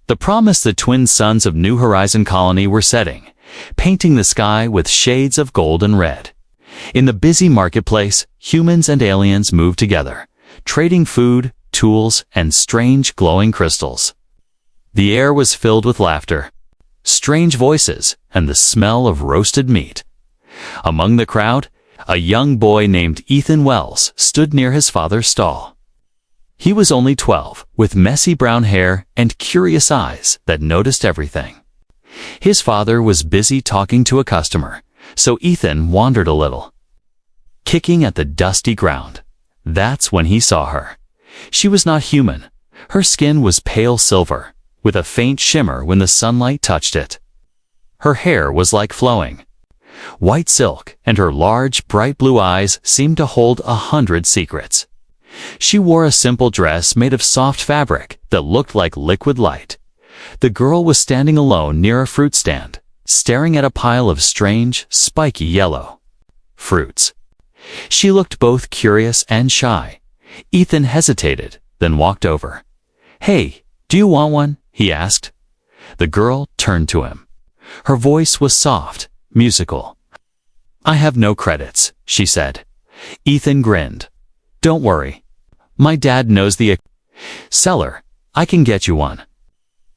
The promise the twin suns of New Horizon Colony were setting, painting the sky with shades of gold and red. In the busy marketplace, humans and aliens moved together, trading food, tools, and strange glowing crystals. The air was filled with laughter, strange voices, and the smell of roasted meat. Among the crowd, a young boy named Ethan Wells stood near his father's stall. He was only 12, with messy brown hair and curious eyes that noticed everything. His father was busy talking to a customer, so Ethan wandered a little, kicking at the dusty ground. That's when he saw her. She was not human. Her skin was pale silver, with a faint shimmer when the sunlight touched it. Her hair was like flowing white silk, and her large, bright blue eyes seemed to hold 100 secrets. She wore a simple dress made of soft fabric that looked like liquid light. The girl was standing alone near a fruit stand, staring at a pile of strange, spiky yellow fruits. She looked both curious and shy. Ethan hesitated, then walked over. "Hey, do you want one?" he asked. The girl turned to him. Her voice was soft, musical. "I have no credits," she said. Ethan grinned. "Don't worry. My dad knows the seller. I can get you one."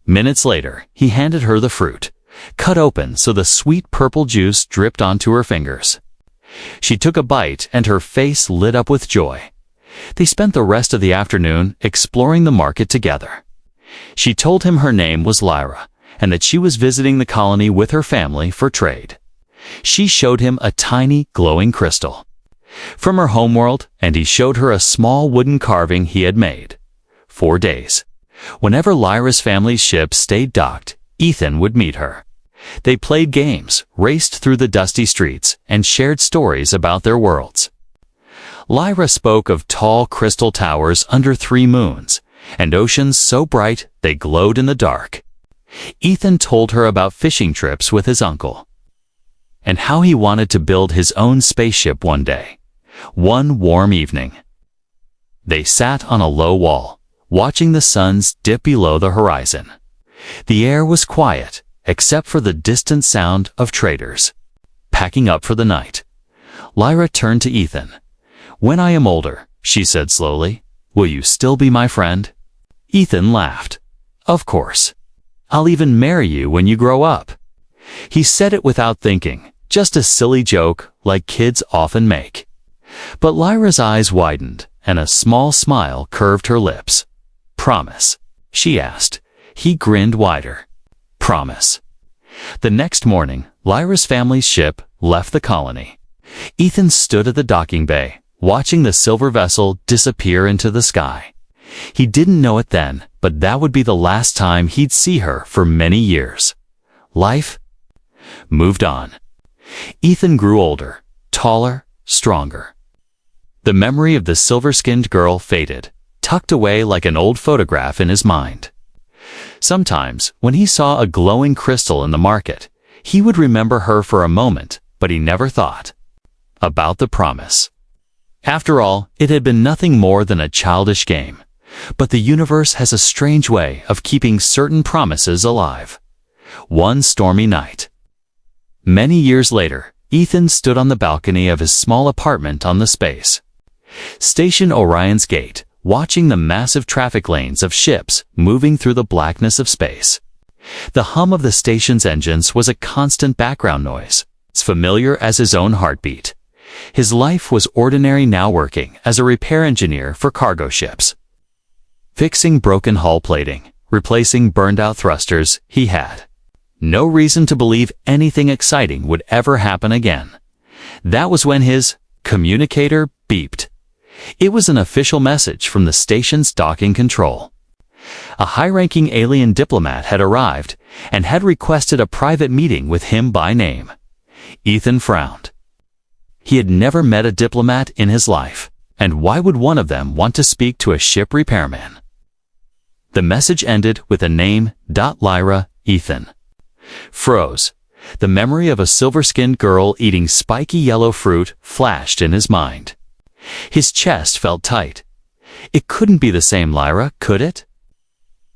Minutes later, he handed her the fruit, cut open so the sweet purple juice dripped onto her fingers. She took a bite and her face lit up with joy. They spent the rest of the afternoon exploring the market together. She told him her name was Lyra and that she was visiting the colony with her family for trade. She showed him a tiny, glowing crystal from her homeworld, and he showed her a small wooden carving he had made. 4 days. Whenever Lyra's family's ship stayed docked, Ethan would meet her. They played games, raced through the dusty streets, and shared stories about their worlds. Lyra spoke of tall crystal towers under 3 moons, and oceans so bright they glowed in the dark. Ethan told her about fishing trips with his uncle, and how he wanted to build his own spaceship one day. One warm evening, they sat on a low wall, watching the suns dip below the horizon. The air was quiet, except for the distant sound of traders packing up for the night. Lyra turned to Ethan. "When I am older," she said slowly, "will you still be my friend?" Ethan laughed. "Of course. I'll even marry you when you grow up." He said it without thinking, just a silly joke like kids often make. But Lyra's eyes widened, and a small smile curved her lips. "Promise?" she asked. He grinned wider. "Promise." The next morning, Lyra's family's ship left the colony. Ethan stood at the docking bay, watching the silver vessel disappear into the sky. He didn't know it then, but that would be the last time he'd see her for many years. Life moved on. Ethan grew older, taller, stronger. The memory of the silver-skinned girl faded, tucked away like an old photograph in his mind. Sometimes, when he saw a glowing crystal in the market, he would remember her for a moment, but he never thought about the promise. After all, it had been nothing more than a childish game. But the universe has a strange way of keeping certain promises alive. One stormy night, many years later, Ethan stood on the balcony of his small apartment on the space station Orion's Gate, watching the massive traffic lanes of ships moving through the blackness of space. The hum of the station's engines was a constant background noise, as familiar as his own heartbeat. His life was ordinary now, working as a repair engineer for cargo ships, fixing broken hull plating, replacing burned-out thrusters. He had no reason to believe anything exciting would ever happen again. That was when his communicator beeped. It was an official message from the station's docking control. A high-ranking alien diplomat had arrived and had requested a private meeting with him by name. Ethan frowned. He had never met a diplomat in his life, and why would one of them want to speak to a ship repairman? The message ended with a name, Lyra. Ethan froze. The memory of a silver-skinned girl eating spiky yellow fruit flashed in his mind. His chest felt tight. It couldn't be the same Lyra, could it?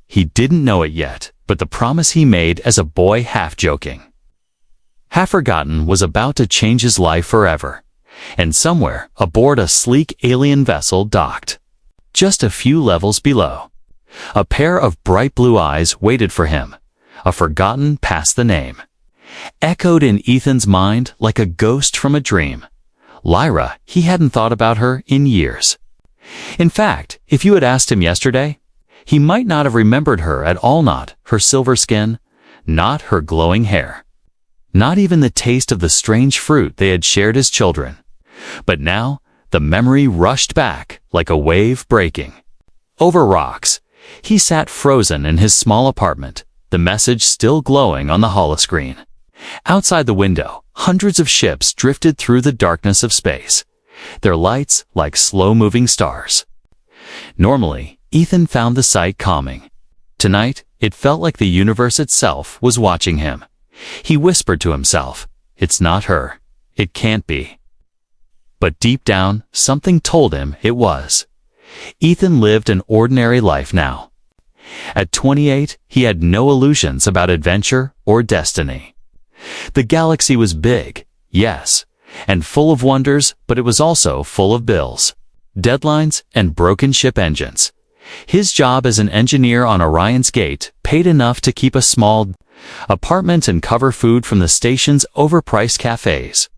He didn't know it yet, but the promise he made as a boy, half joking, half forgotten, was about to change his life forever. And somewhere aboard a sleek alien vessel docked, just a few levels below, a pair of bright blue eyes waited for him, a forgotten past the name, echoed in Ethan's mind like a ghost from a dream. Lyra. He hadn't thought about her in years. In fact, if you had asked him yesterday, he might not have remembered her at all, not her silver skin, not her glowing hair, not even the taste of the strange fruit they had shared as children. But now, the memory rushed back like a wave breaking over rocks. He sat frozen in his small apartment, the message still glowing on the holoscreen. Outside the window, hundreds of ships drifted through the darkness of space, their lights like slow-moving stars. Normally, Ethan found the sight calming. Tonight, it felt like the universe itself was watching him. He whispered to himself, "It's not her. It can't be." But deep down, something told him it was. Ethan lived an ordinary life now. At 28, he had no illusions about adventure or destiny. The galaxy was big, yes, and full of wonders, but it was also full of bills, deadlines, and broken ship engines. His job as an engineer on Orion's Gate paid enough to keep a small apartment and cover food from the station's overpriced cafes.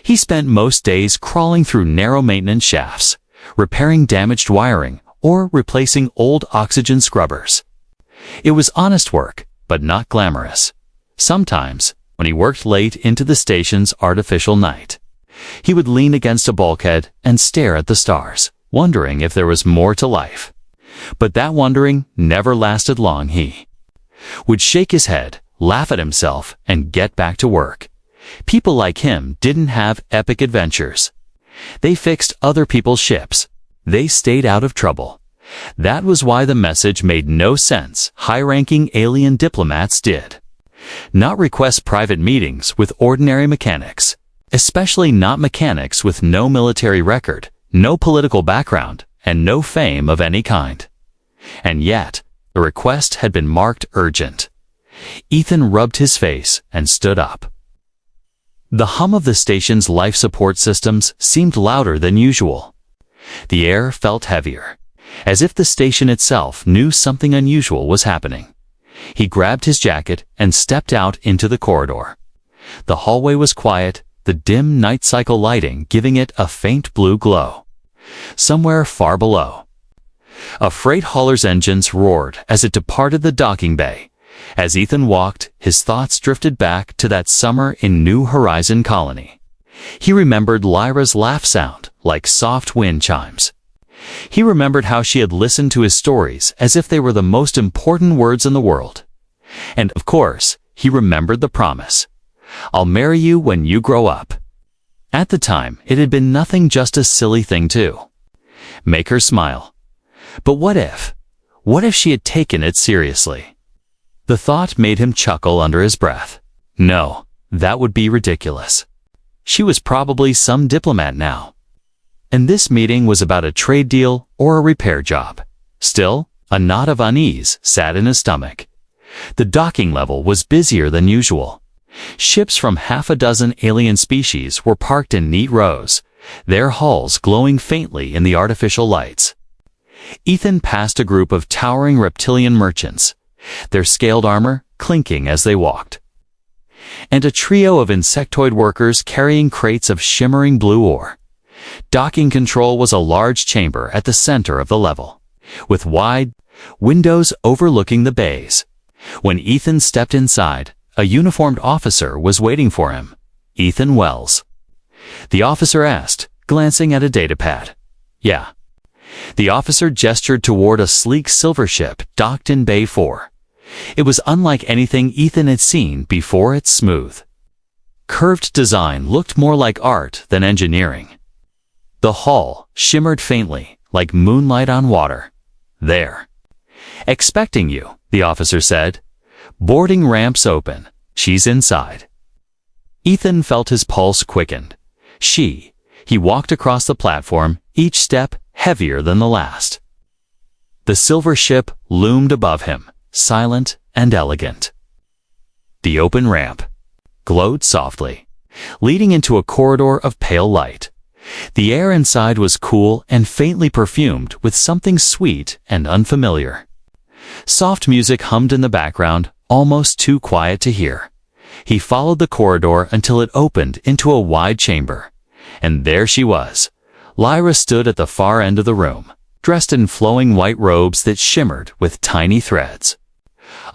He spent most days crawling through narrow maintenance shafts, repairing damaged wiring, or replacing old oxygen scrubbers. It was honest work, but not glamorous. Sometimes, when he worked late into the station's artificial night, he would lean against a bulkhead and stare at the stars, wondering if there was more to life. But that wondering never lasted long. He would shake his head, laugh at himself, and get back to work. People like him didn't have epic adventures. They fixed other people's ships. They stayed out of trouble. That was why the message made no sense. High-ranking alien diplomats did not request private meetings with ordinary mechanics, especially not mechanics with no military record, no political background, and no fame of any kind. And yet, the request had been marked urgent. Ethan rubbed his face and stood up. The hum of the station's life support systems seemed louder than usual. The air felt heavier, as if the station itself knew something unusual was happening. He grabbed his jacket and stepped out into the corridor. The hallway was quiet, the dim night cycle lighting giving it a faint blue glow. Somewhere far below, a freight hauler's engines roared as it departed the docking bay. As Ethan walked, his thoughts drifted back to that summer in New Horizon Colony. He remembered Lyra's laugh sound, like soft wind chimes. He remembered how she had listened to his stories as if they were the most important words in the world. And, of course, he remembered the promise. "I'll marry you when you grow up." At the time, it had been nothing, just a silly thing to make her smile. But what if? What if she had taken it seriously? The thought made him chuckle under his breath. No, that would be ridiculous. She was probably some diplomat now. And this meeting was about a trade deal or a repair job. Still, a knot of unease sat in his stomach. The docking level was busier than usual. Ships from half a dozen alien species were parked in neat rows, their hulls glowing faintly in the artificial lights. Ethan passed a group of towering reptilian merchants, their scaled armor clinking as they walked, and a trio of insectoid workers carrying crates of shimmering blue ore. Docking control was a large chamber at the center of the level, with wide windows overlooking the bays. When Ethan stepped inside, a uniformed officer was waiting for him. "Ethan Wells?" the officer asked, glancing at a datapad. "Yeah." The officer gestured toward a sleek silver ship docked in Bay 4. It was unlike anything Ethan had seen before. Its smooth, curved design looked more like art than engineering. The hull shimmered faintly, like moonlight on water. "There. Expecting you," the officer said. "Boarding ramps open. She's inside." Ethan felt his pulse quickened. He walked across the platform, each step heavier than the last. The silver ship loomed above him, silent and elegant. The open ramp glowed softly, leading into a corridor of pale light. The air inside was cool and faintly perfumed with something sweet and unfamiliar. Soft music hummed in the background, almost too quiet to hear. He followed the corridor until it opened into a wide chamber. And there she was. Lyra stood at the far end of the room, dressed in flowing white robes that shimmered with tiny threads.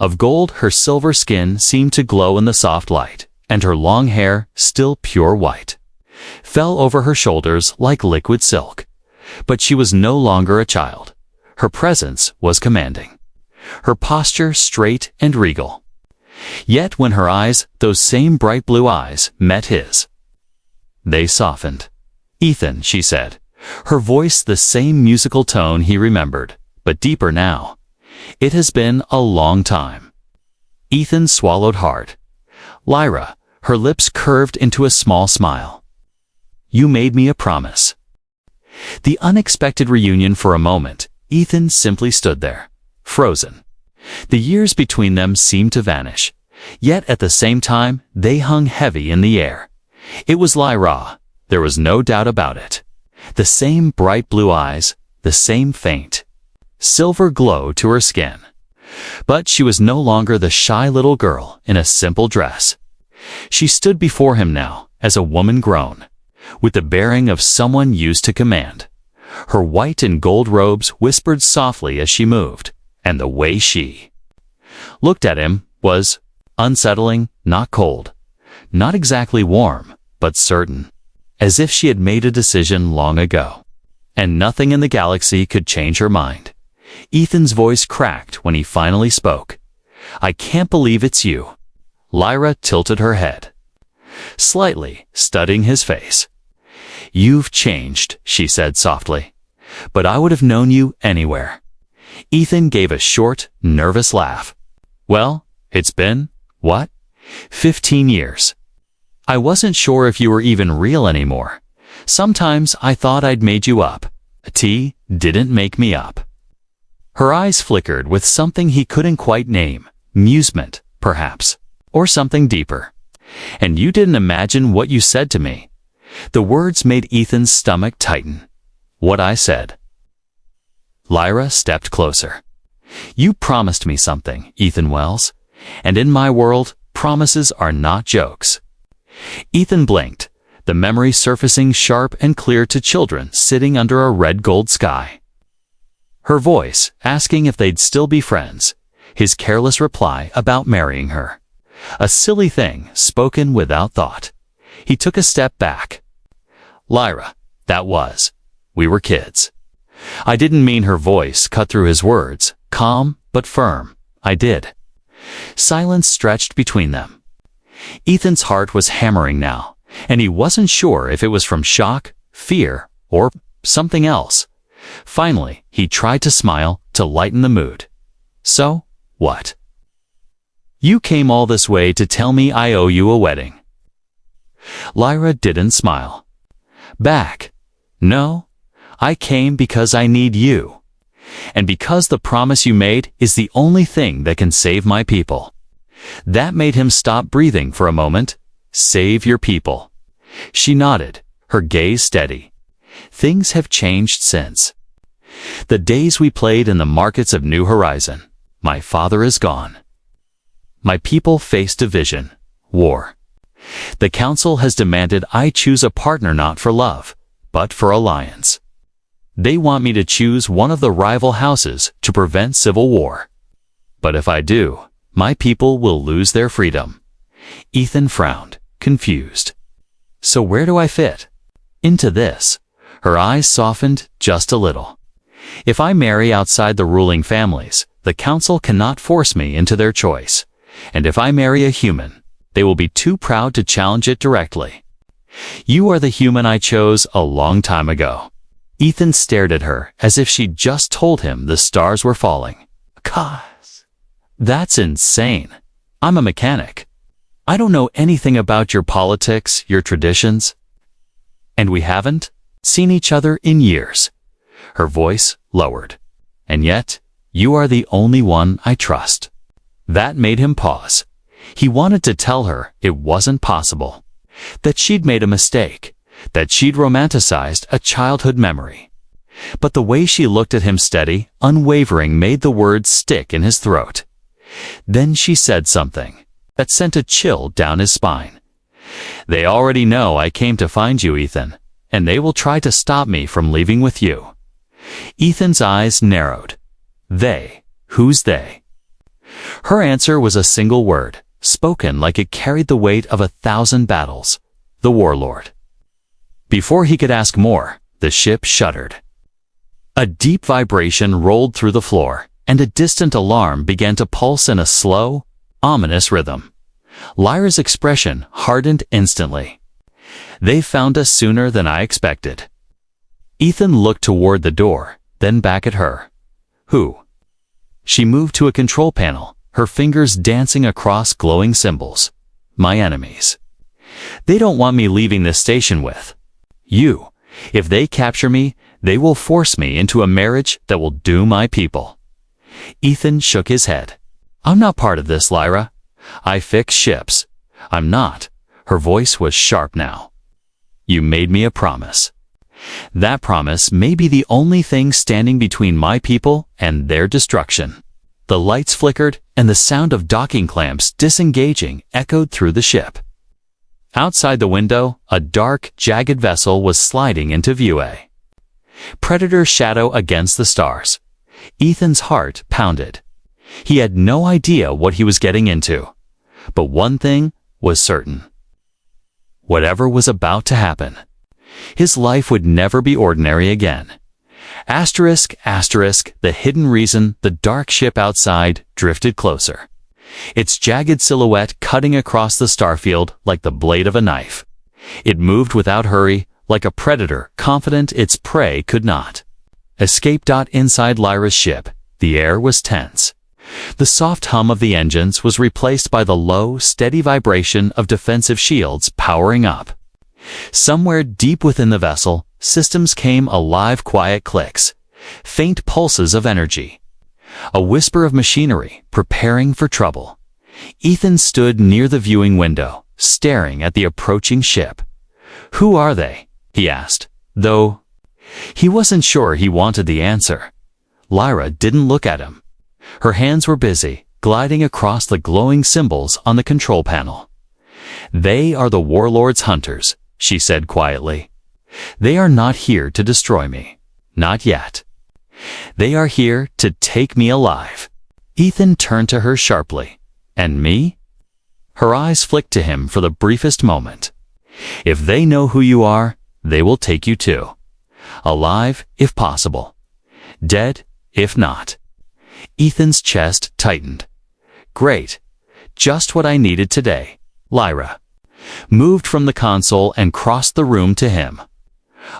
Of gold, her silver skin seemed to glow in the soft light, and her long hair, still pure white, fell over her shoulders like liquid silk. But she was no longer a child. Her presence was commanding. Her posture straight and regal. Yet when her eyes, those same bright blue eyes, met his, they softened. "Ethan," she said, her voice the same musical tone he remembered, but deeper now. "It has been a long time." Ethan swallowed hard. "Lyra," her lips curved into a small smile. "You made me a promise." The unexpected reunion. For a moment, Ethan simply stood there, frozen. The years between them seemed to vanish, yet at the same time they hung heavy in the air. It was Lyra, there was no doubt about it. The same bright blue eyes, the same faint, silver glow to her skin. But she was no longer the shy little girl in a simple dress. She stood before him now as a woman grown, with the bearing of someone used to command. Her white and gold robes whispered softly as she moved, and the way she looked at him was unsettling, not cold, not exactly warm, but certain, as if she had made a decision long ago, and nothing in the galaxy could change her mind. Ethan's voice cracked when he finally spoke. "I can't believe it's you." Lyra tilted her head slightly, studying his face. "You've changed," she said softly, "but I would have known you anywhere." Ethan gave a short, nervous laugh. "Well, it's been, what? 15 years. I wasn't sure if you were even real anymore. Sometimes I thought I'd made you up. T didn't make me up." Her eyes flickered with something he couldn't quite name, amusement, perhaps, or something deeper. "And you didn't imagine what you said to me." The words made Ethan's stomach tighten. "What I said." Lyra stepped closer. "You promised me something, Ethan Wells, and in my world, promises are not jokes." Ethan blinked, the memory surfacing sharp and clear to children sitting under a red-gold sky. Her voice, asking if they'd still be friends. His careless reply about marrying her. A silly thing, spoken without thought. He took a step back. "Lyra, that was. We were kids." "I didn't mean." Her voice cut through his words, calm but firm. "I did." Silence stretched between them. Ethan's heart was hammering now, and he wasn't sure if it was from shock, fear, or something else. Finally, he tried to smile to lighten the mood. "So, what? You came all this way to tell me I owe you a wedding." Lyra didn't smile back. "No, I came because I need you. And because the promise you made is the only thing that can save my people." That made him stop breathing for a moment. "Save your people." She nodded, her gaze steady. "Things have changed since. The days we played in the markets of New Horizon. My father is gone. My people face division, war. The council has demanded I choose a partner not for love, but for alliance. They want me to choose one of the rival houses to prevent civil war. But if I do, my people will lose their freedom." Ethan frowned, confused. "So where do I fit into this?" Her eyes softened just a little. "If I marry outside the ruling families, the council cannot force me into their choice. And if I marry a human, they will be too proud to challenge it directly. You are the human I chose a long time ago." Ethan stared at her as if she'd just told him the stars were falling. "God. That's insane. I'm a mechanic. I don't know anything about your politics, your traditions. And we haven't seen each other in years." Her voice lowered. "And yet, you are the only one I trust." That made him pause. He wanted to tell her it wasn't possible, that she'd made a mistake, that she'd romanticized a childhood memory. But the way she looked at him steady, unwavering, made the words stick in his throat. Then she said something that sent a chill down his spine. "They already know I came to find you, Ethan, and they will try to stop me from leaving with you." Ethan's eyes narrowed. They? Who's they? Her answer was a single word, spoken like it carried the weight of 1,000 battles. The warlord. Before he could ask more, the ship shuddered. A deep vibration rolled through the floor, and a distant alarm began to pulse in a slow, ominous rhythm. Lyra's expression hardened instantly. "They found us sooner than I expected." Ethan looked toward the door, then back at her. "Who?" She moved to a control panel, her fingers dancing across glowing symbols. "My enemies. They don't want me leaving this station with you. If they capture me, they will force me into a marriage that will doom my people." Ethan shook his head. "I'm not part of this, Lyra. I fix ships. I'm not." Her voice was sharp now. "You made me a promise. That promise may be the only thing standing between my people and their destruction." The lights flickered, and the sound of docking clamps disengaging echoed through the ship. Outside the window, a dark, jagged vessel was sliding into view. A predator's shadow against the stars. Ethan's heart pounded. He had no idea what he was getting into. But one thing was certain. Whatever was about to happen, his life would never be ordinary again. Asterisk, asterisk, the hidden reason the dark ship outside drifted closer. Its jagged silhouette cutting across the starfield like the blade of a knife. It moved without hurry, like a predator confident its prey could not escape. Inside Lyra's ship, the air was tense. The soft hum of the engines was replaced by the low, steady vibration of defensive shields powering up. Somewhere deep within the vessel, systems came alive, quiet clicks, faint pulses of energy. A whisper of machinery preparing for trouble. Ethan stood near the viewing window, staring at the approaching ship. "Who are they?" he asked, though he wasn't sure he wanted the answer. Lyra didn't look at him. Her hands were busy, gliding across the glowing symbols on the control panel. "They are the warlord's hunters," she said quietly. "They are not here to destroy me. Not yet. They are here to take me alive." Ethan turned to her sharply. "And me?" Her eyes flicked to him for the briefest moment. "If they know who you are, they will take you too. Alive, if possible. Dead, if not." Ethan's chest tightened. "Great. Just what I needed today." Lyra moved from the console and crossed the room to him.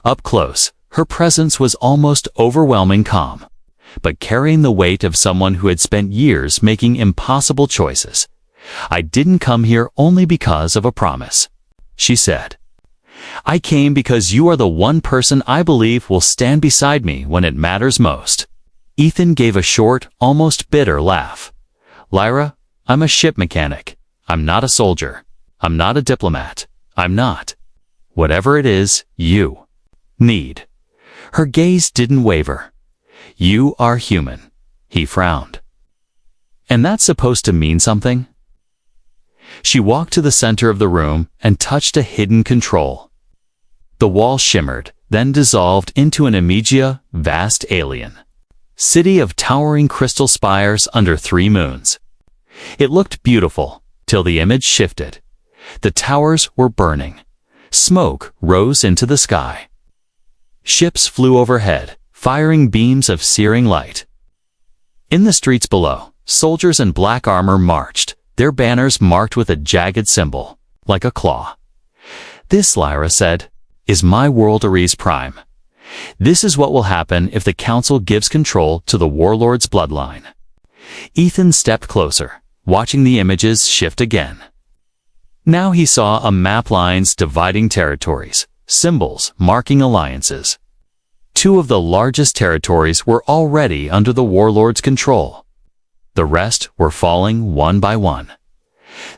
Up close, her presence was almost overwhelming calm, but carrying the weight of someone who had spent years making impossible choices. "I didn't come here only because of a promise," she said. "I came because you are the one person I believe will stand beside me when it matters most." Ethan gave a short, almost bitter laugh. "Lyra, I'm a ship mechanic. I'm not a soldier. I'm not a diplomat. I'm not whatever it is you need." Her gaze didn't waver. "You are human." He frowned. "And that's supposed to mean something?" She walked to the center of the room and touched a hidden control. The wall shimmered, then dissolved into an immediate, vast alien city of towering crystal spires under 3 moons. It looked beautiful, till the image shifted. The towers were burning. Smoke rose into the sky. Ships flew overhead, firing beams of searing light. In the streets below, soldiers in black armor marched, their banners marked with a jagged symbol, like a claw. "This," Lyra said, "is my world Ares Prime. This is what will happen if the Council gives control to the warlord's bloodline." Ethan stepped closer, watching the images shift again. Now he saw a map, lines dividing territories, symbols marking alliances. 2 of the largest territories were already under the warlord's control. The rest were falling one by one.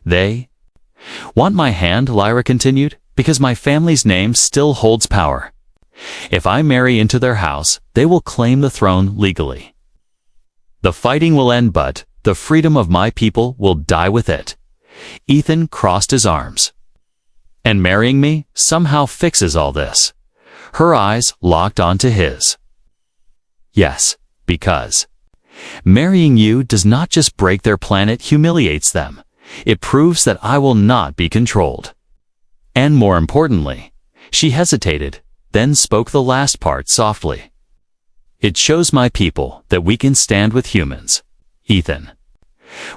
They want my hand, Lyra continued, because my family's name still holds power. If I marry into their house, they will claim the throne legally. The fighting will end, but the freedom of my people will die with it. Ethan crossed his arms. And marrying me somehow fixes all this. Her eyes locked onto his. Yes, because marrying you does not just break their planet, humiliates them. It proves that I will not be controlled. And more importantly, she hesitated, then spoke the last part softly. It shows my people that we can stand with humans. Ethan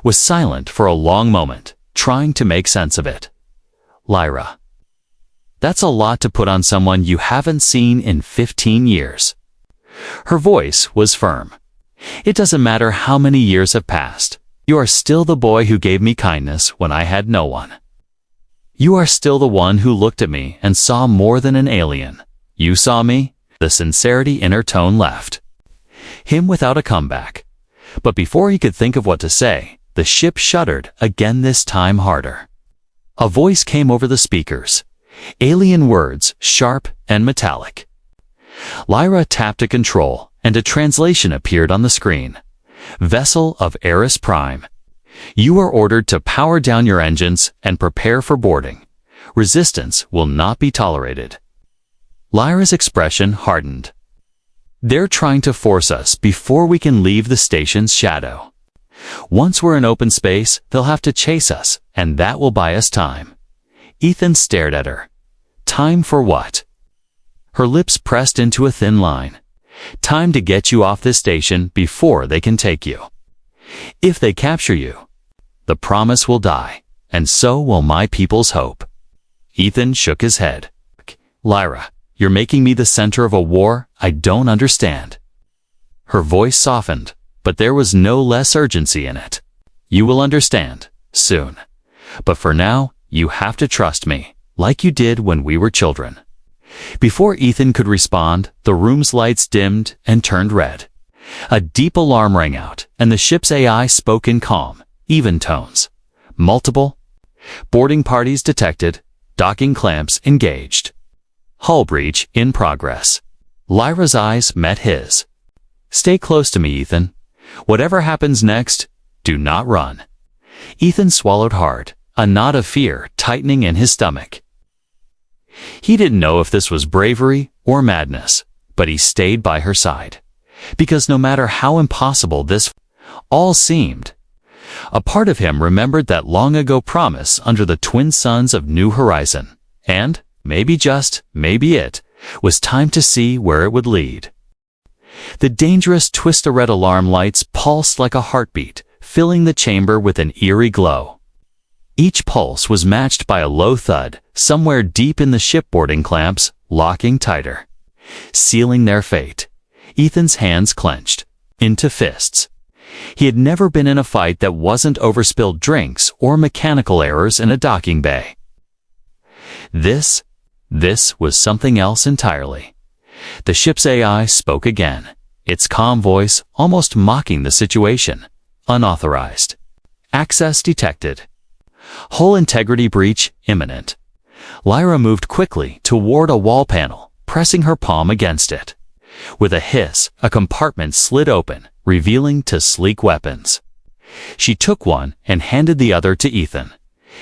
was silent for a long moment, trying to make sense of it. Lyra, that's a lot to put on someone you haven't seen in 15 years. Her voice was firm. It doesn't matter how many years have passed. You are still the boy who gave me kindness when I had no one. You are still the one who looked at me and saw more than an alien. You saw me. The sincerity in her tone left him without a comeback. But before he could think of what to say, the ship shuddered again, this time harder. A voice came over the speakers. Alien words, sharp and metallic. Lyra tapped a control, and a translation appeared on the screen. Vessel of Eris Prime. You are ordered to power down your engines and prepare for boarding. Resistance will not be tolerated. Lyra's expression hardened. They're trying to force us before we can leave the station's shadow. Once we're in open space, they'll have to chase us, and that will buy us time. Ethan stared at her. Time for what? Her lips pressed into a thin line. Time to get you off this station before they can take you. If they capture you, the promise will die, and so will my people's hope. Ethan shook his head. Lyra, you're making me the center of a war I don't understand. Her voice softened, but there was no less urgency in it. You will understand, soon. But for now, you have to trust me, like you did when we were children. Before Ethan could respond, the room's lights dimmed and turned red. A deep alarm rang out, and the ship's AI spoke in calm, even tones. Multiple boarding parties detected, docking clamps engaged. Hull breach in progress. Lyra's eyes met his. Stay close to me, Ethan. Whatever happens next, do not run. Ethan swallowed hard, a knot of fear tightening in his stomach. He didn't know if this was bravery or madness, but he stayed by her side. Because no matter how impossible this all seemed, a part of him remembered that long-ago promise under the twin suns of New Horizon, and, maybe it, was time to see where it would lead. The dangerous twist-a-red alarm lights pulsed like a heartbeat, filling the chamber with an eerie glow. Each pulse was matched by a low thud, somewhere deep in the shipboarding clamps, locking tighter. Sealing their fate. Ethan's hands clenched into fists. He had never been in a fight that wasn't over spilled drinks or mechanical errors in a docking bay. This was something else entirely. The ship's AI spoke again, its calm voice almost mocking the situation. Unauthorized. Access detected. Hull integrity breach imminent. Lyra moved quickly toward a wall panel, pressing her palm against it. With a hiss, a compartment slid open, revealing two sleek weapons. She took one and handed the other to Ethan.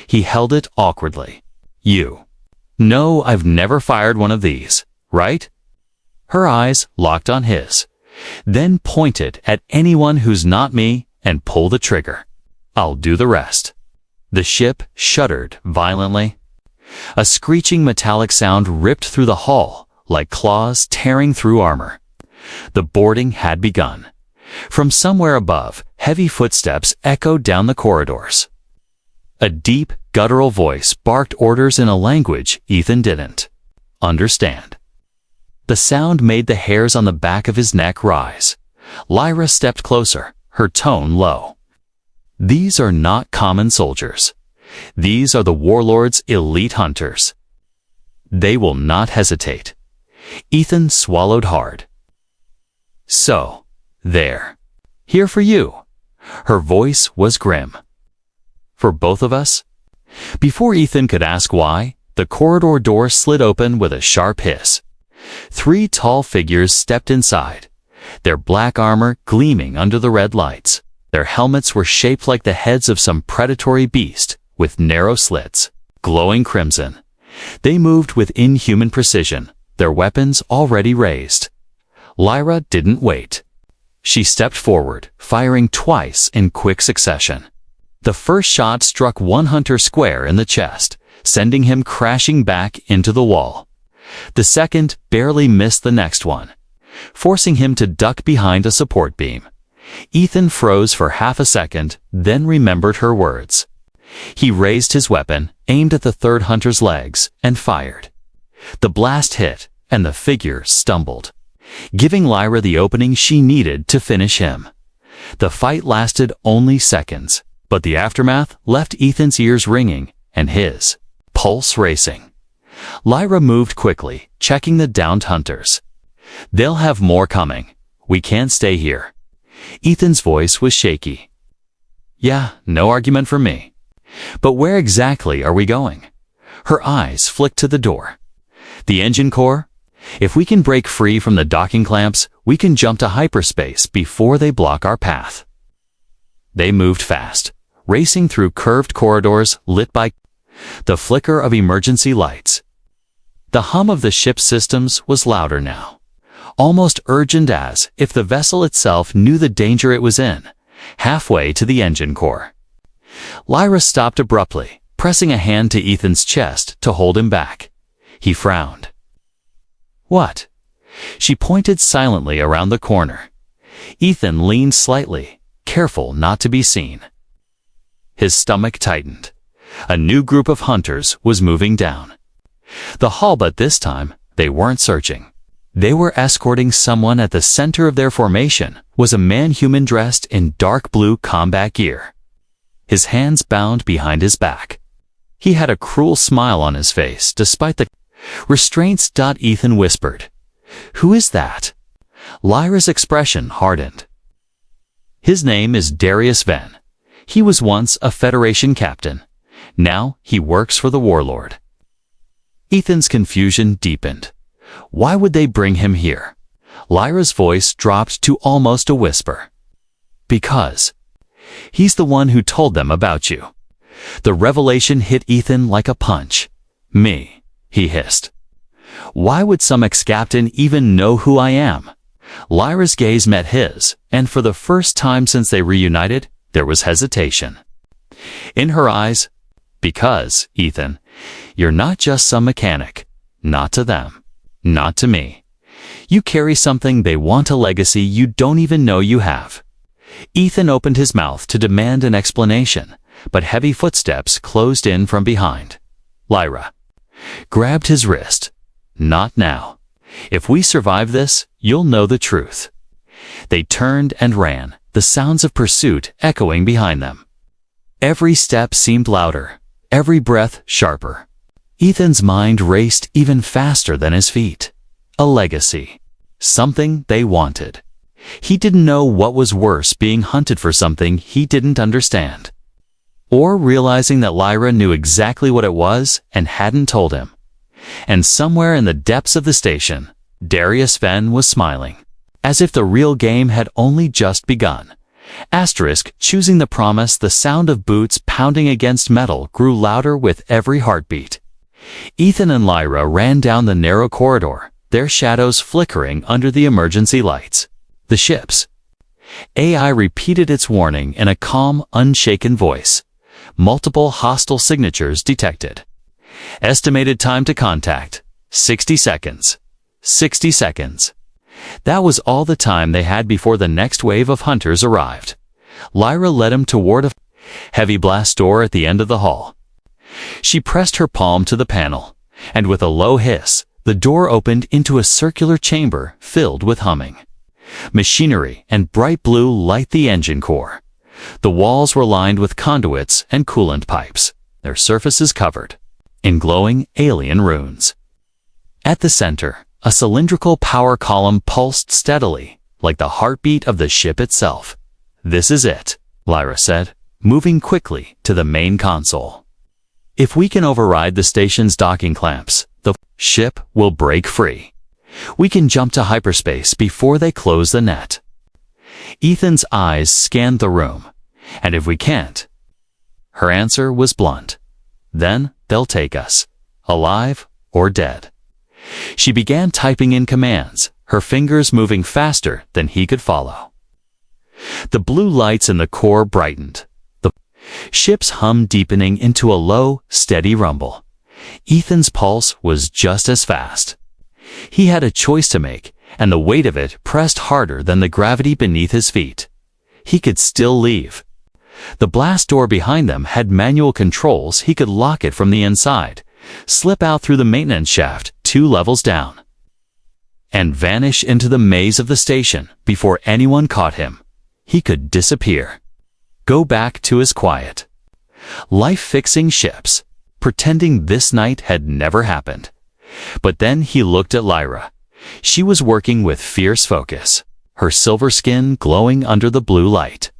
He held it awkwardly. You. No, I've never fired one of these, right? Her eyes locked on his, then pointed at anyone who's not me and pull the trigger. I'll do the rest. The ship shuddered violently. A screeching metallic sound ripped through the hull, like claws tearing through armor. The boarding had begun. From somewhere above, heavy footsteps echoed down the corridors. A deep, guttural voice barked orders in a language Ethan didn't understand. The sound made the hairs on the back of his neck rise. Lyra stepped closer, her tone low. These are not common soldiers. These are the warlord's elite hunters. They will not hesitate. Ethan swallowed hard. So, there. Here for you. Her voice was grim. For both of us? Before Ethan could ask why, the corridor door slid open with a sharp hiss. 3 tall figures stepped inside, their black armor gleaming under the red lights. Their helmets were shaped like the heads of some predatory beast, with narrow slits, glowing crimson. They moved with inhuman precision, their weapons already raised. Lyra didn't wait. She stepped forward, firing twice in quick succession. The first shot struck one hunter square in the chest, sending him crashing back into the wall. The second barely missed the next one, forcing him to duck behind a support beam. Ethan froze for half a second, then remembered her words. He raised his weapon, aimed at the third hunter's legs, and fired. The blast hit, and the figure stumbled, giving Lyra the opening she needed to finish him. The fight lasted only seconds, but the aftermath left Ethan's ears ringing and his pulse racing. Lyra moved quickly, checking the downed hunters. "They'll have more coming. We can't stay here." Ethan's voice was shaky. "Yeah, no argument from me. But where exactly are we going?" Her eyes flicked to the door. "The engine core? If we can break free from the docking clamps, we can jump to hyperspace before they block our path." They moved fast, racing through curved corridors lit by the flicker of emergency lights. The hum of the ship's systems was louder now, almost urgent, as if the vessel itself knew the danger it was in. Halfway to the engine core, Lyra stopped abruptly, pressing a hand to Ethan's chest to hold him back. He frowned. "What?" She pointed silently around the corner. Ethan leaned slightly, careful not to be seen. His stomach tightened. A new group of hunters was moving down the hall, but this time they weren't searching. They were escorting someone. At the center of their formation was a man-human dressed in dark blue combat gear, his hands bound behind his back. He had a cruel smile on his face despite the restraints. Ethan whispered, "Who is that?" Lyra's expression hardened. "His name is Darius Venn. He was once a Federation captain. Now he works for the warlord." Ethan's confusion deepened. Why would they bring him here? Lyra's voice dropped to almost a whisper. "Because he's the one who told them about you." The revelation hit Ethan like a punch. "Me," he hissed. "Why would some ex-captain even know who I am?" Lyra's gaze met his, and for the first time since they reunited, there was hesitation in her eyes. "Because, Ethan, you're not just some mechanic. Not to them. Not to me. You carry something they want, a legacy you don't even know you have." Ethan opened his mouth to demand an explanation, but heavy footsteps closed in from behind. Lyra grabbed his wrist. "Not now. If we survive this, you'll know the truth." They turned and ran, the sounds of pursuit echoing behind them. Every step seemed louder, every breath sharper. Ethan's mind raced even faster than his feet. A legacy. Something they wanted. He didn't know what was worse, being hunted for something he didn't understand, or realizing that Lyra knew exactly what it was and hadn't told him. And somewhere in the depths of the station, Darius Venn was smiling, as if the real game had only just begun. Choosing the promise. The sound of boots pounding against metal grew louder with every heartbeat. Ethan and Lyra ran down the narrow corridor, their shadows flickering under the emergency lights. The ship's AI repeated its warning in a calm, unshaken voice. Multiple hostile signatures detected. Estimated time to contact, 60 seconds. 60 seconds. That was all the time they had before the next wave of hunters arrived. Lyra led him toward a heavy blast door at the end of the hall. She pressed her palm to the panel, and with a low hiss, the door opened into a circular chamber filled with humming machinery and bright blue light. The engine core. The walls were lined with conduits and coolant pipes, their surfaces covered in glowing alien runes. At the center, a cylindrical power column pulsed steadily, like the heartbeat of the ship itself. "This is it," Lyra said, moving quickly to the main console. If we can override the station's docking clamps, the ship will break free. We can jump to hyperspace before they close the net. Ethan's eyes scanned the room. And if we can't? Her answer was blunt. Then they'll take us, alive or dead. She began typing in commands, her fingers moving faster than he could follow. The blue lights in the core brightened. The ship's hum deepening into a low, steady rumble. Ethan's pulse was just as fast. He had a choice to make, and the weight of it pressed harder than the gravity beneath his feet. He could still leave. The blast door behind them had manual controls. He could lock it from the inside, slip out through the maintenance shaft 2 levels down, and vanish into the maze of the station before anyone caught him. He could disappear. Go back to his quiet, life-fixing ships, pretending this night had never happened. But then he looked at Lyra. She was working with fierce focus, her silver skin glowing under the blue light.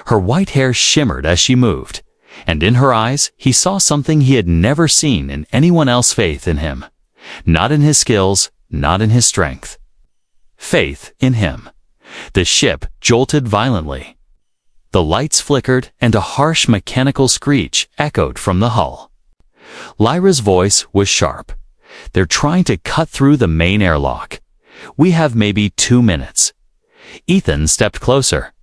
Her white hair shimmered as she moved, and in her eyes he saw something he had never seen in anyone else. Faith in him. Not in his skills, not in his strength. Faith in him. The ship jolted violently. The lights flickered and a harsh mechanical screech echoed from the hull. Lyra's voice was sharp. They're trying to cut through the main airlock. We have maybe 2 minutes. Ethan stepped closer.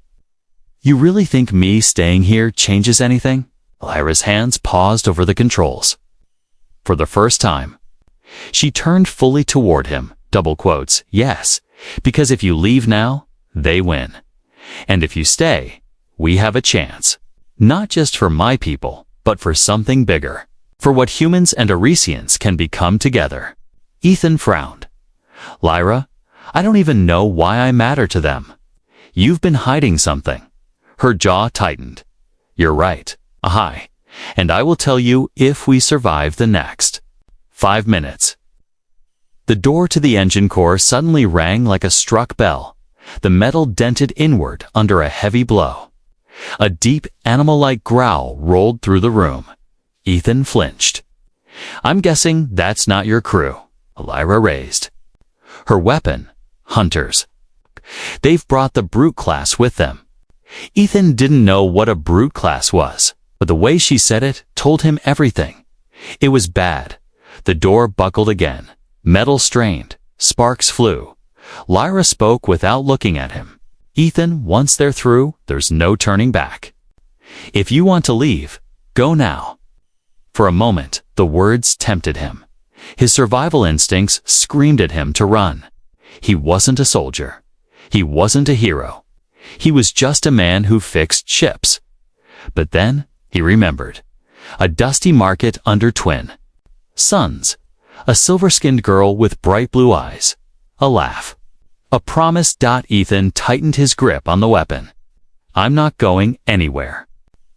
You really think me staying here changes anything? Lyra's hands paused over the controls. For the first time, she turned fully toward him, double quotes, yes, because if you leave now, they win. And if you stay, we have a chance. Not just for my people, but for something bigger. For what humans and Arisians can become together. Ethan frowned. Lyra, I don't even know why I matter to them. You've been hiding something. Her jaw tightened. You're right. Aye. And I will tell you if we survive the next 5 minutes. The door to the engine core suddenly rang like a struck bell. The metal dented inward under a heavy blow. A deep, animal-like growl rolled through the room. Ethan flinched. I'm guessing that's not your crew. Lyra raised her weapon. Hunters. They've brought the brute class with them. Ethan didn't know what a brute class was, but the way she said it told him everything. It was bad. The door buckled again. Metal strained. Sparks flew. Lyra spoke without looking at him. Ethan, once they're through, there's no turning back. If you want to leave, go now. For a moment, the words tempted him. His survival instincts screamed at him to run. He wasn't a soldier. He wasn't a hero. He was just a man who fixed ships. But then he remembered. A dusty market under twin suns. A silver-skinned girl with bright blue eyes. A laugh. A promise. Ethan tightened his grip on the weapon. I'm not going anywhere.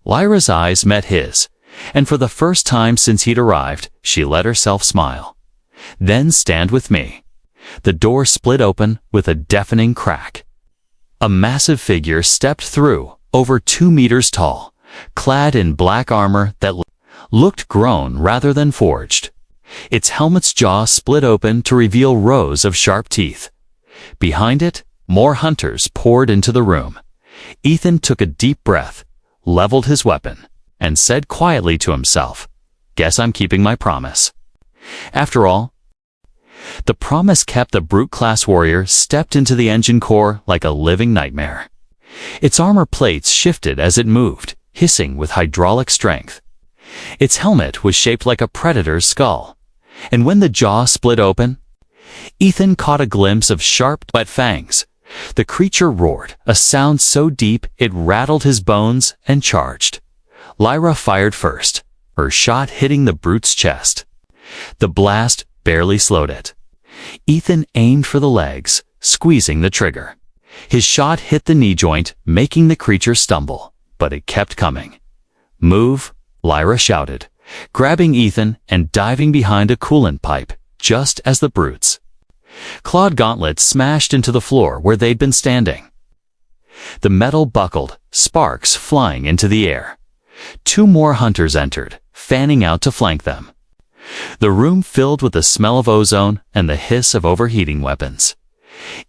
Lyra's eyes met his. And for the first time since he'd arrived, she let herself smile. Then stand with me. The door split open with a deafening crack. A massive figure stepped through, over 2 meters tall, clad in black armor that looked grown rather than forged. Its helmet's jaw split open to reveal rows of sharp teeth. Behind it, more hunters poured into the room. Ethan took a deep breath, leveled his weapon, and said quietly to himself, guess I'm keeping my promise. After all, the promise kept. The brute-class warrior stepped into the engine core like a living nightmare. Its armor plates shifted as it moved, hissing with hydraulic strength. Its helmet was shaped like a predator's skull, and when the jaw split open, Ethan caught a glimpse of sharp, wet fangs. The creature roared, a sound so deep it rattled his bones, and charged. Lyra fired first, her shot hitting the brute's chest. The blast barely slowed it. Ethan aimed for the legs, squeezing the trigger. His shot hit the knee joint, making the creature stumble, but it kept coming. Move, Lyra shouted, grabbing Ethan and diving behind a coolant pipe, just as the brute's clawed gauntlets smashed into the floor where they'd been standing. The metal buckled, sparks flying into the air. 2 more hunters entered, fanning out to flank them. The room filled with the smell of ozone and the hiss of overheating weapons.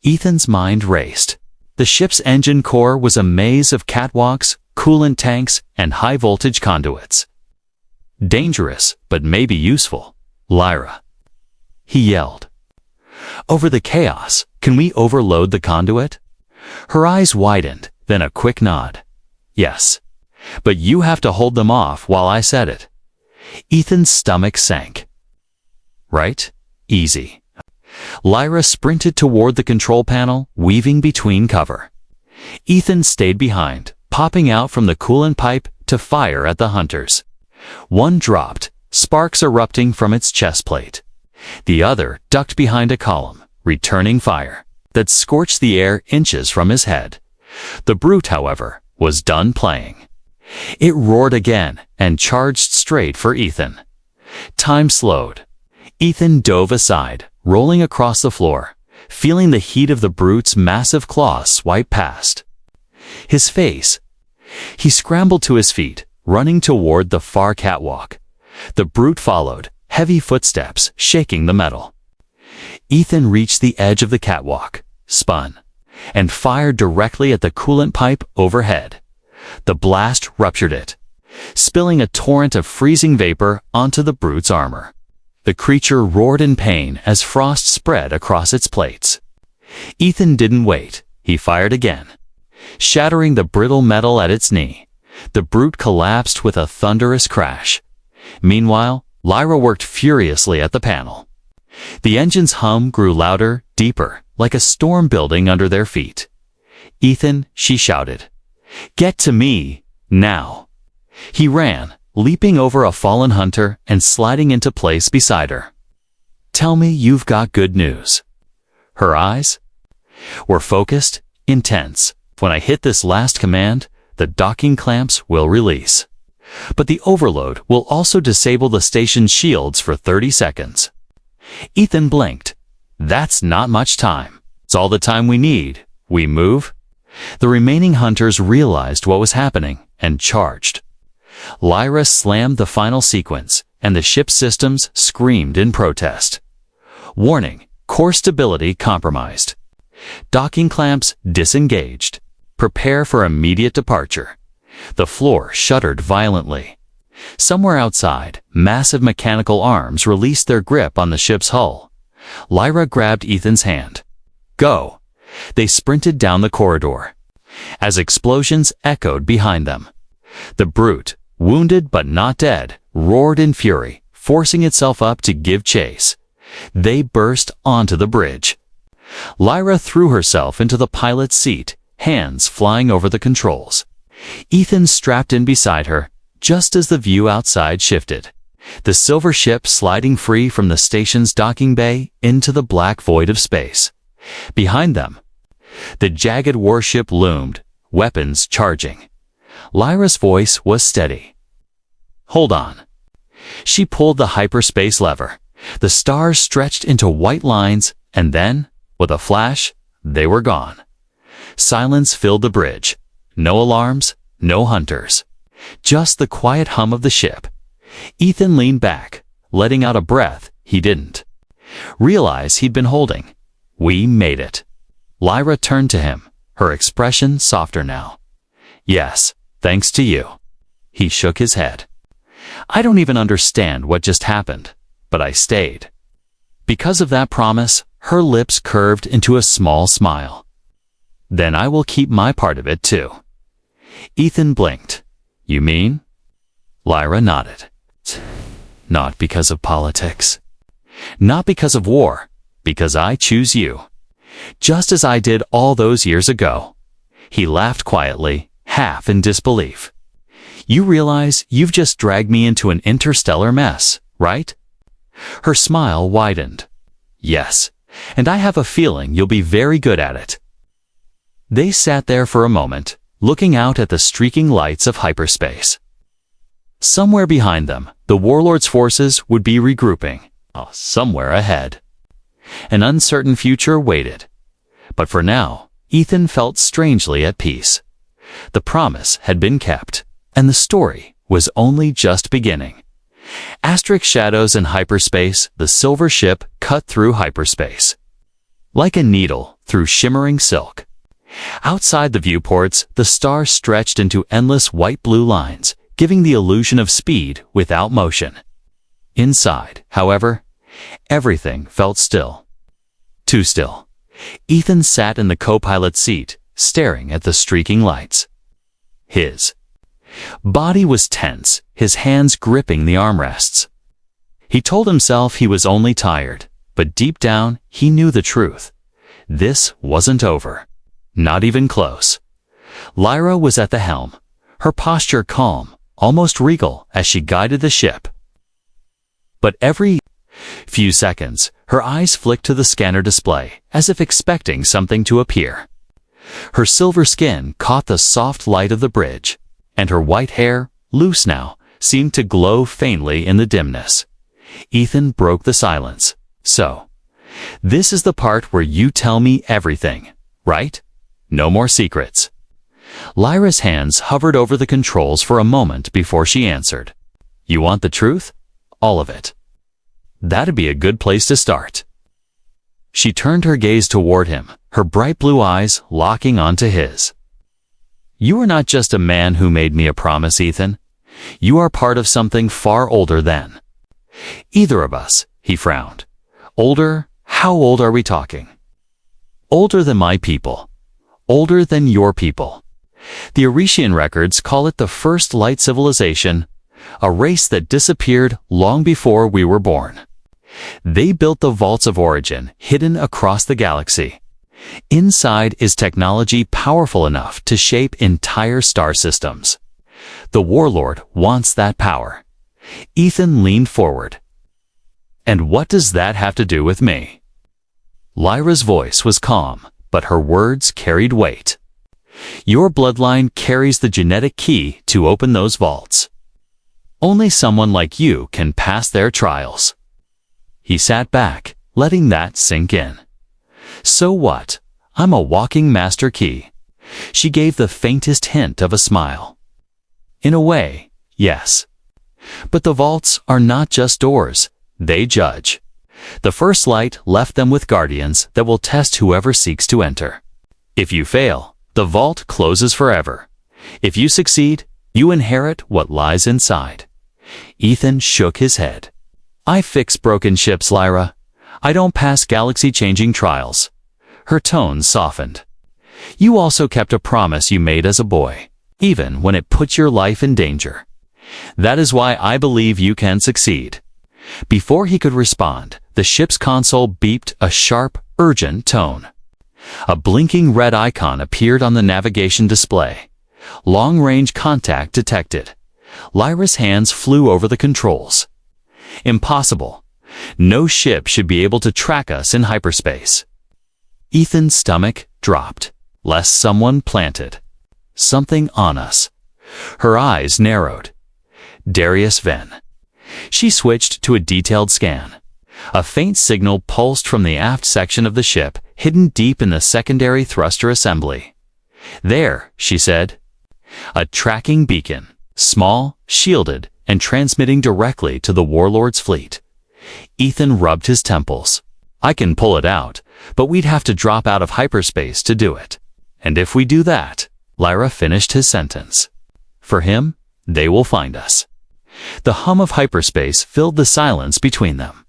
Ethan's mind raced. The ship's engine core was a maze of catwalks, coolant tanks, and high-voltage conduits. Dangerous, but maybe useful. Lyra. He yelled. Over the chaos, can we overload the conduit? Her eyes widened, then a quick nod. Yes. But you have to hold them off while I said it. Ethan's stomach sank. Right? Easy. Lyra sprinted toward the control panel, weaving between cover. Ethan stayed behind, popping out from the coolant pipe to fire at the hunters. One dropped, sparks erupting from its chest plate. The other ducked behind a column, returning fire that scorched the air inches from his head. The brute, however, was done playing. It roared again and charged straight for Ethan. Time slowed. Ethan dove aside, rolling across the floor, feeling the heat of the brute's massive claws swipe past. His face. He scrambled to his feet, running toward the far catwalk. The brute followed, heavy footsteps shaking the metal. Ethan reached the edge of the catwalk, spun, and fired directly at the coolant pipe overhead. The blast ruptured it, spilling a torrent of freezing vapor onto the brute's armor. The creature roared in pain as frost spread across its plates. Ethan didn't wait. He fired again. Shattering the brittle metal at its knee, the brute collapsed with a thunderous crash. Meanwhile, Lyra worked furiously at the panel. The engine's hum grew louder, deeper, like a storm building under their feet. "Ethan," she shouted. "Get to me, now." He ran, leaping over a fallen hunter and sliding into place beside her. "Tell me you've got good news." Her eyes were focused, intense. "When I hit this last command, the docking clamps will release. But the overload will also disable the station's shields for 30 seconds. Ethan blinked. "That's not much time. It's all the time we need. We move?" The remaining hunters realized what was happening and charged. Lyra slammed the final sequence, and the ship's systems screamed in protest. "Warning, core stability compromised. Docking clamps disengaged. Prepare for immediate departure." The floor shuddered violently. Somewhere outside, massive mechanical arms released their grip on the ship's hull. Lyra grabbed Ethan's hand. "Go." They sprinted down the corridor, as explosions echoed behind them. The brute, wounded but not dead, roared in fury, forcing itself up to give chase. They burst onto the bridge. Lyra threw herself into the pilot's seat, hands flying over the controls. Ethan strapped in beside her, just as the view outside shifted. The silver ship sliding free from the station's docking bay into the black void of space. Behind them, the jagged warship loomed, weapons charging. Lyra's voice was steady. "Hold on." She pulled the hyperspace lever. The stars stretched into white lines, and then, with a flash, they were gone. Silence filled the bridge. No alarms, no hunters. Just the quiet hum of the ship. Ethan leaned back, letting out a breath he didn't realize he'd been holding. "We made it." Lyra turned to him, her expression softer now. "Yes, thanks to you." He shook his head. "I don't even understand what just happened, but I stayed." Because of that promise, her lips curved into a small smile. "Then I will keep my part of it too." Ethan blinked. "You mean?" Lyra nodded. "Not because of politics. Not because of war. Because I choose you. Just as I did all those years ago." He laughed quietly, half in disbelief. "You realize you've just dragged me into an interstellar mess, right?" Her smile widened. "Yes, and I have a feeling you'll be very good at it." They sat there for a moment, looking out at the streaking lights of hyperspace. Somewhere behind them, the warlord's forces would be regrouping. Somewhere ahead, an uncertain future waited. But for now, Ethan felt strangely at peace. The promise had been kept, and the story was only just beginning. Asterisk shadows in hyperspace, the silver ship cut through hyperspace. Like a needle through shimmering silk. Outside the viewports, the stars stretched into endless white-blue lines, giving the illusion of speed without motion. Inside, however, everything felt still. Too still. Ethan sat in the co-pilot seat, staring at the streaking lights. His body was tense, his hands gripping the armrests. He told himself he was only tired, but deep down he knew the truth. This wasn't over. Not even close. Lyra was at the helm, her posture calm, almost regal as she guided the ship. But every few seconds, her eyes flicked to the scanner display, as if expecting something to appear. Her silver skin caught the soft light of the bridge, and her white hair, loose now, seemed to glow faintly in the dimness. Ethan broke the silence. So, this is the part where you tell me everything, right? No more secrets. Lyra's hands hovered over the controls for a moment before she answered. You want the truth? All of it. That'd be a good place to start. She turned her gaze toward him, her bright blue eyes locking onto his. You are not just a man who made me a promise, Ethan. You are part of something far older than either of us, he frowned. Older? How old are we talking? Older than my people. Older than your people. The Oresian records call it the first light civilization, a race that disappeared long before we were born. They built the vaults of origin, hidden across the galaxy. Inside is technology powerful enough to shape entire star systems. The warlord wants that power. Ethan leaned forward. And what does that have to do with me? Lyra's voice was calm, but her words carried weight. Your bloodline carries the genetic key to open those vaults. Only someone like you can pass their trials. He sat back, letting that sink in. So what? I'm a walking master key. She gave the faintest hint of a smile. In a way, yes. But the vaults are not just doors, they judge. The first light left them with guardians that will test whoever seeks to enter. If you fail, the vault closes forever. If you succeed, you inherit what lies inside. Ethan shook his head. I fix broken ships, Lyra. I don't pass galaxy-changing trials. Her tone softened. You also kept a promise you made as a boy, even when it put your life in danger. That is why I believe you can succeed. Before he could respond, the ship's console beeped a sharp, urgent tone. A blinking red icon appeared on the navigation display. Long-range contact detected. Lyra's hands flew over the controls. Impossible. No ship should be able to track us in hyperspace. Ethan's stomach dropped, lest someone planted something on us. Her eyes narrowed. Darius Venn. She switched to a detailed scan. A faint signal pulsed from the aft section of the ship, hidden deep in the secondary thruster assembly. There, she said. A tracking beacon, small, shielded, and transmitting directly to the warlord's fleet. Ethan rubbed his temples. I can pull it out, but we'd have to drop out of hyperspace to do it. And if we do that, Lyra finished his sentence. For him, they will find us. The hum of hyperspace filled the silence between them.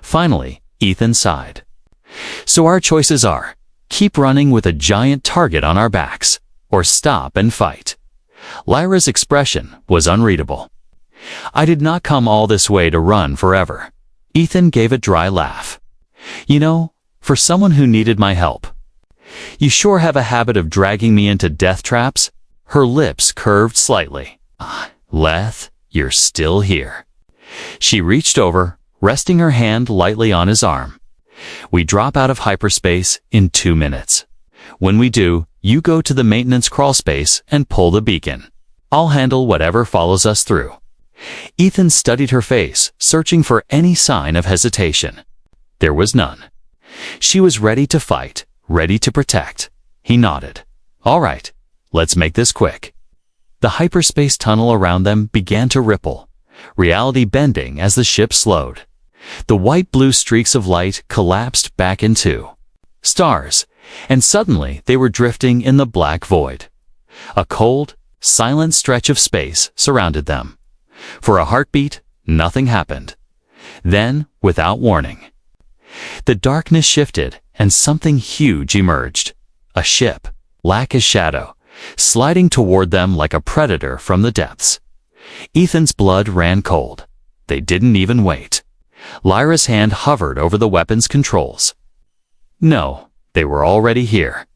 Finally, Ethan sighed. So our choices are, keep running with a giant target on our backs, or stop and fight. Lyra's expression was unreadable. I did not come all this way to run forever. Ethan gave a dry laugh. You know, for someone who needed my help. You sure have a habit of dragging me into death traps? Her lips curved slightly. Leth, you're still here. She reached over, resting her hand lightly on his arm. We drop out of hyperspace in 2 minutes. When we do, you go to the maintenance crawl space and pull the beacon. I'll handle whatever follows us through. Ethan studied her face, searching for any sign of hesitation. There was none. She was ready to fight, ready to protect. He nodded. All right, let's make this quick. The hyperspace tunnel around them began to ripple, reality bending as the ship slowed. The white-blue streaks of light collapsed back into stars, and suddenly they were drifting in the black void. A cold, silent stretch of space surrounded them. For a heartbeat, nothing happened. Then, without warning, the darkness shifted and something huge emerged. A ship, black as shadow, sliding toward them like a predator from the depths. Ethan's blood ran cold. They didn't even wait. Lyra's hand hovered over the weapon's controls. No, they were already here.